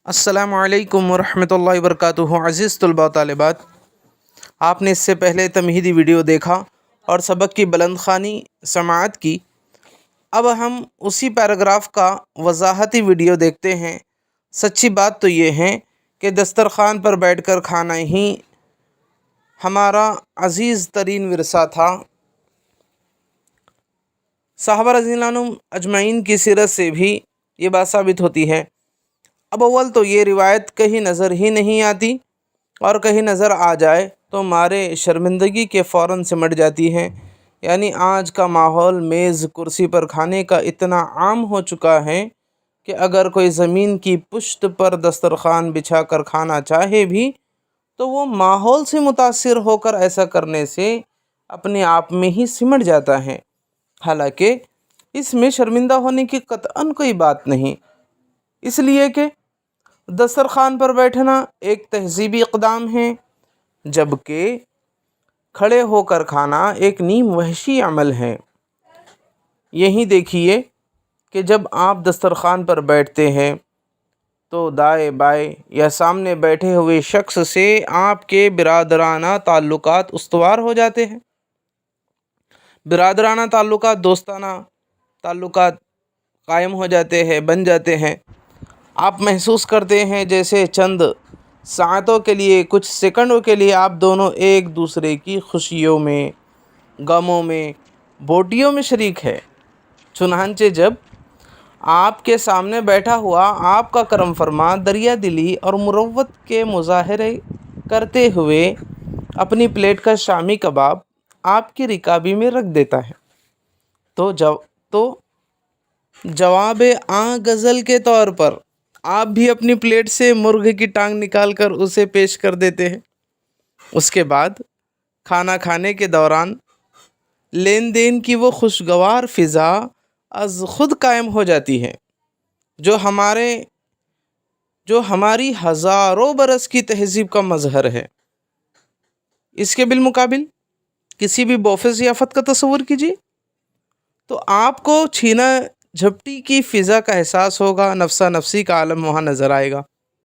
السلام علیکم ورحمۃ اللہ وبرکاتہ۔ عزیز طلباء و طالبات، آپ نے اس سے پہلے تمہیدی ویڈیو دیکھا اور سبق کی بلند خوانی سماعت کی۔ اب ہم اسی پیراگراف کا وضاحتی ویڈیو دیکھتے ہیں۔ سچی بات تو یہ ہے کہ دسترخوان پر بیٹھ کر کھانا ہی ہمارا عزیز ترین ورثہ تھا۔ صحابہ رضی اللہ عنہم اجمعین کی سیرت سے بھی یہ بات ثابت ہوتی ہے۔ اب اول تو یہ روایت کہیں نظر ہی نہیں آتی، اور کہیں نظر آ جائے تو مارے شرمندگی کے فوراً سمٹ جاتی ہے۔ یعنی آج کا ماحول میز کرسی پر کھانے کا اتنا عام ہو چکا ہے کہ اگر کوئی زمین کی پشت پر دسترخوان بچھا کر کھانا چاہے بھی تو وہ ماحول سے متاثر ہو کر ایسا کرنے سے اپنے آپ میں ہی سمٹ جاتا ہے، حالانکہ اس میں شرمندہ ہونے کی قطعاً کوئی بات نہیں، اس لیے کہ دسترخوان پر بیٹھنا ایک تہذیبی اقدام ہے، جبکہ کھڑے ہو کر کھانا ایک نیم وحشی عمل ہے۔ یہی دیکھیے کہ جب آپ دسترخوان پر بیٹھتے ہیں تو دائیں بائیں یا سامنے بیٹھے ہوئے شخص سے آپ کے برادرانہ تعلقات استوار ہو جاتے ہیں۔ برادرانہ تعلقات، دوستانہ تعلقات قائم ہو جاتے ہیں، بن جاتے ہیں۔ آپ محسوس کرتے ہیں جیسے چند ساعتوں کے لیے، کچھ سیکنڈوں کے لیے آپ دونوں ایک دوسرے کی خوشیوں میں، غموں میں، بوٹیوں میں شریک ہے۔ چنانچہ جب آپ کے سامنے بیٹھا ہوا آپ کا کرم فرما، دریا دلی اور مروت کے مظاہرے کرتے ہوئے اپنی پلیٹ کا شامی کباب آپ کی رکابی میں رکھ دیتا ہے تو جواب غزل کے طور پر آپ بھی اپنی پلیٹ سے مرغ کی ٹانگ نکال کر اسے پیش کر دیتے ہیں۔ اس کے بعد کھانا کھانے کے دوران لین دین کی وہ خوشگوار فضا از خود قائم ہو جاتی ہے جو ہماری ہزاروں برس کی تہذیب کا مظہر ہے۔ اس کے بالمقابل کسی بھی بوفے ضیافت کا تصور کیجیے تو آپ کو چھینا جھپٹی کی فضا کا احساس ہوگا، نفسا نفسی کا عالم وہاں نظر آئے گا۔